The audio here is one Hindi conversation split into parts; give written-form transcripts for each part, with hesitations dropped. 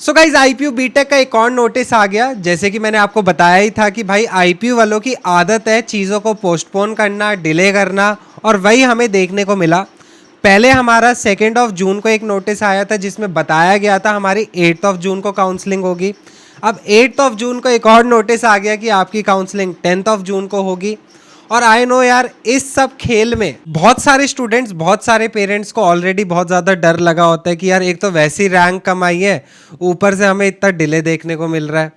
सो गाइज आईपीयू बीटेक का एक और नोटिस आ गया। जैसे कि मैंने आपको बताया ही था कि भाई आईपीयू वालों की आदत है चीज़ों को पोस्टपोन करना, डिले करना, और वही हमें देखने को मिला। पहले हमारा 2 जून को एक नोटिस आया था जिसमें बताया गया था हमारी 8 जून को काउंसलिंग होगी। अब 8 जून को एक और नोटिस आ गया कि आपकी काउंसलिंग 10 जून को होगी। और आई नो यार, इस सब खेल में बहुत सारे स्टूडेंट्स, बहुत सारे पेरेंट्स को ऑलरेडी बहुत ज़्यादा डर लगा होता है कि यार एक तो वैसी रैंक कम आई है, ऊपर से हमें इतना डिले देखने को मिल रहा है।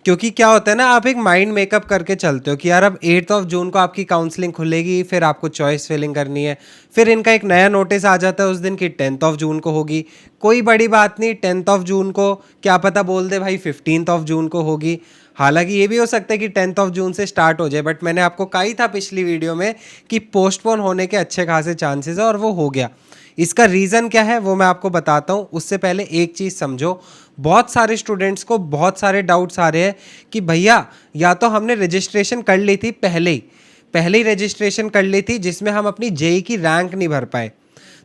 क्योंकि क्या होता है ना, आप एक माइंड मेकअप करके चलते हो कि यार अब 8 जून को आपकी काउंसलिंग खुलेगी, फिर आपको चॉइस फिलिंग करनी है। फिर इनका एक नया नोटिस आ जाता है उस दिन की 10 जून को होगी। कोई बड़ी बात नहीं, 10 जून को क्या पता बोल दे भाई 15 जून को होगी। हालांकि ये भी हो सकता है कि 10 जून से स्टार्ट हो जाए, बट मैंने आपको कहा ही था पिछली वीडियो में कि पोस्टपोन होने के अच्छे खासे चांसेस है, और वो हो गया। इसका रीज़न क्या है वो मैं आपको बताता हूँ। उससे पहले एक चीज़ समझो, बहुत सारे स्टूडेंट्स को बहुत सारे डाउट्स आ रहे हैं कि भैया या तो हमने रजिस्ट्रेशन कर ली थी पहले ही रजिस्ट्रेशन कर ली थी जिसमें हम अपनी जेई की रैंक नहीं भर पाए,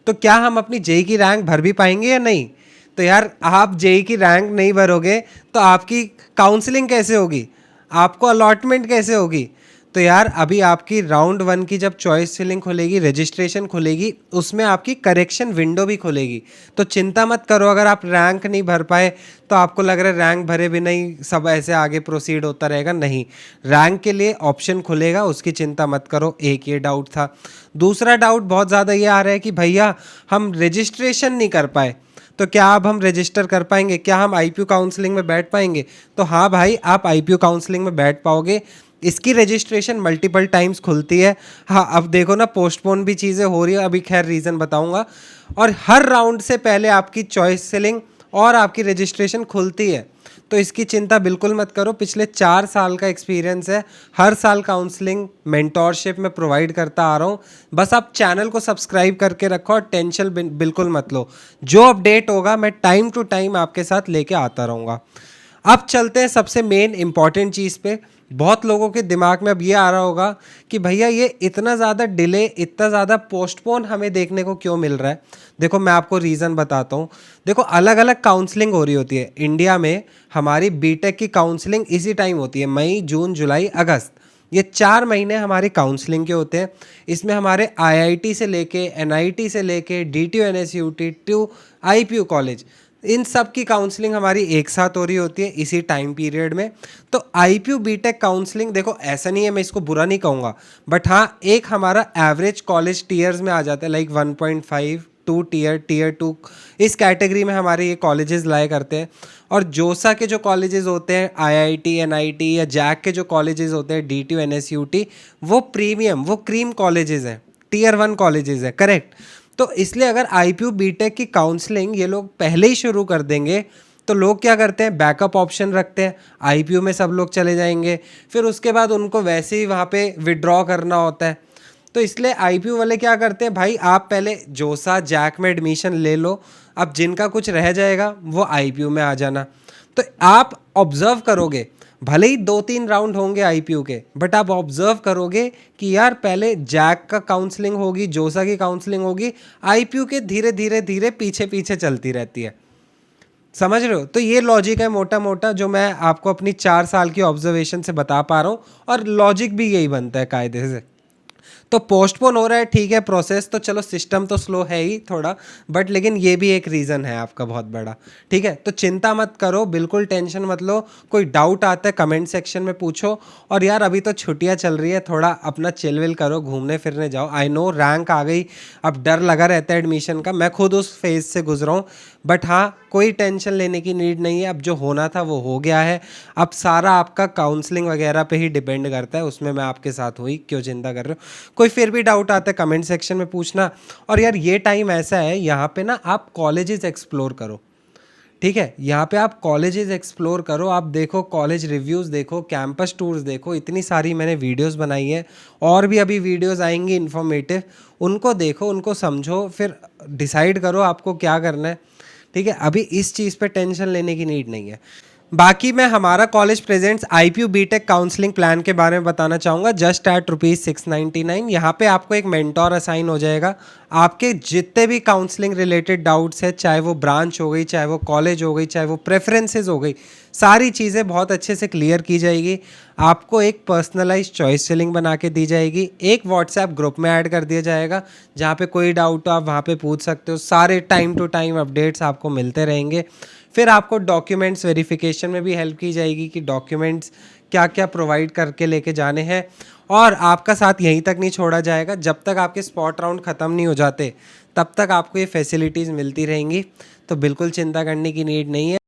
तो क्या हम अपनी जेई की रैंक भर भी पाएंगे या नहीं। तो यार आप जेई की रैंक नहीं भरोगे तो आपकी काउंसलिंग कैसे होगी, आपको अलॉटमेंट कैसे होगी। तो यार अभी आपकी राउंड 1 की जब चॉइस फिलिंग खुलेगी, रजिस्ट्रेशन खुलेगी, उसमें आपकी करेक्शन विंडो भी खुलेगी। तो चिंता मत करो, अगर आप रैंक नहीं भर पाए तो आपको लग रहा है रैंक भरे भी नहीं सब ऐसे आगे प्रोसीड होता रहेगा, नहीं, रैंक के लिए ऑप्शन खुलेगा, उसकी चिंता मत करो। एक ये डाउट था। दूसरा डाउट बहुत ज़्यादा ये आ रहा है कि भैया हम रजिस्ट्रेशन नहीं कर पाए तो क्या अब हम रजिस्टर कर पाएंगे, क्या हम आईपीयू काउंसलिंग में बैठ पाएंगे। तो हाँ भाई, आप आईपीयू काउंसलिंग में बैठ पाओगे। इसकी रजिस्ट्रेशन मल्टीपल टाइम्स खुलती है। हाँ अब देखो ना, पोस्टपोन भी चीज़ें हो रही है, अभी खैर रीज़न बताऊंगा। और हर राउंड से पहले आपकी चॉइस सेलिंग और आपकी रजिस्ट्रेशन खुलती है, तो इसकी चिंता बिल्कुल मत करो। पिछले 4 साल का एक्सपीरियंस है, हर साल काउंसलिंग मेंटोरशिप में प्रोवाइड करता आ रहा हूँ। बस आप चैनल को सब्सक्राइब करके रखो और टेंशन बिल्कुल मत लो। जो अपडेट होगा मैं टाइम टू टाइम आपके साथ लेके आता रहूँगा। अब चलते हैं सबसे मेन इंपॉर्टेंट चीज़ पे। बहुत लोगों के दिमाग में अब ये आ रहा होगा कि भैया ये इतना ज़्यादा डिले, इतना ज़्यादा पोस्टपोन हमें देखने को क्यों मिल रहा है। देखो मैं आपको रीज़न बताता हूँ। देखो अलग अलग काउंसलिंग हो रही होती है इंडिया में। हमारी बीटेक की काउंसलिंग इसी टाइम होती है, मई, जून, जुलाई, अगस्त। ये 4 महीने हमारी काउंसलिंग के होते हैं। इसमें हमारे आईआईटी से लेके, एनआईटी से लेके, DTU NSUT to IPU college, इन सब की काउंसलिंग हमारी एक साथ हो रही होती है इसी टाइम पीरियड में। तो आईपीयू बीटेक काउंसलिंग, देखो ऐसा नहीं है, मैं इसको बुरा नहीं कहूँगा, बट हाँ एक हमारा एवरेज कॉलेज टीयर्स में आ जाता है, लाइक 1.5 2 टीयर 2, इस कैटेगरी में हमारे ये कॉलेजेस लाया करते हैं। और जोसा के जो कॉलेजेस होते हैं, आईआईटी, एनआईटी, या जैक के जो कॉलेजेस होते हैं, डीटीयू एनएसयूटी, वो प्रीमियम, वो क्रीम कॉलेजेस हैं, टीयर 1 कॉलेजेस हैं, करेक्ट। तो इसलिए अगर आईपीयू बीटेक की काउंसलिंग ये लोग पहले ही शुरू कर देंगे तो लोग क्या करते हैं, बैकअप ऑप्शन रखते हैं, आईपीयू में सब लोग चले जाएंगे, फिर उसके बाद उनको वैसे ही वहाँ पे विड्रॉ करना होता है। तो इसलिए आईपीयू वाले क्या करते हैं, भाई आप पहले जोसा, जैक में एडमिशन ले लो, अब जिनका कुछ रह जाएगा वो आईपीयू में आ जाना। तो आप ऑब्जर्व करोगे, भले ही 2-3 राउंड होंगे आईपीयू के, बट आप ऑब्जर्व करोगे कि यार पहले जैक का काउंसलिंग होगी, जोसा की काउंसलिंग होगी, आईपीयू के धीरे धीरे धीरे पीछे पीछे चलती रहती है। समझ रहे हो। तो ये लॉजिक है मोटा मोटा, जो मैं आपको अपनी 4 साल की ऑब्जर्वेशन से बता पा रहा हूँ, और लॉजिक भी यही बनता है कायदे से। तो पोस्टपोन हो रहा है, ठीक है, प्रोसेस तो चलो, सिस्टम तो स्लो है ही थोड़ा, बट लेकिन ये भी एक रीज़न है आपका बहुत बड़ा, ठीक है। तो चिंता मत करो, बिल्कुल टेंशन मत लो। कोई डाउट आता है कमेंट सेक्शन में पूछो। और यार अभी तो छुट्टियां चल रही है, थोड़ा अपना चिल विल करो, घूमने फिरने जाओ। आई नो रैंक आ गई, अब डर लगा रहता है एडमिशन का, मैं खुद उस फेज से गुजरा हूँ, बट हाँ कोई टेंशन लेने की नीड नहीं है। अब जो होना था वो हो गया है। अब सारा आपका काउंसलिंग वगैरह पे ही डिपेंड करता है, उसमें मैं आपके साथ हुई, क्यों चिंता कर रहे हो। कोई फिर भी डाउट आता है कमेंट सेक्शन में पूछना। और यार ये टाइम ऐसा है, यहाँ पे ना आप कॉलेजेस एक्सप्लोर करो, ठीक है। यहाँ पे आप कॉलेजेस एक्सप्लोर करो, आप देखो कॉलेज रिव्यूज़ देखो, कैंपस टूर्स देखो, इतनी सारी मैंने वीडियोस बनाई है, और भी अभी वीडियोस आएंगी इन्फॉर्मेटिव, उनको देखो, उनको समझो, फिर डिसाइड करो आपको क्या करना है, ठीक है। अभी इस चीज़ पे टेंशन लेने की नीड नहीं है। बाकी मैं हमारा college presents IPU BTech counselling plan के बारे में बताना चाहूँगा। जस्ट एट ₹699 यहाँ पे आपको एक मेंटोर असाइन हो जाएगा। आपके जितने भी काउंसलिंग रिलेटेड डाउट्स है, चाहे वो ब्रांच हो गई, चाहे वो कॉलेज हो गई, चाहे वो प्रेफरेंसेस हो गई, सारी चीज़ें बहुत अच्छे से क्लियर की जाएगी। आपको एक पर्सनलाइज चॉइस सेलिंग बना के दी जाएगी। एक व्हाट्सएप ग्रुप में ऐड कर दिया जाएगा जहाँ पे कोई डाउट हो आप वहाँ पे पूछ सकते हो। सारे टाइम टू टाइम अपडेट्स आपको मिलते रहेंगे। फिर आपको डॉक्यूमेंट्स वेरिफिकेशन में भी हेल्प की जाएगी कि डॉक्यूमेंट्स क्या क्या प्रोवाइड करके लेके जाने हैं। और आपका साथ यहीं तक नहीं छोड़ा जाएगा, जब तक आपके स्पॉट राउंड ख़त्म नहीं हो जाते तब तक आपको ये फैसिलिटीज़ मिलती रहेंगी। तो बिल्कुल चिंता करने की नीड नहीं है।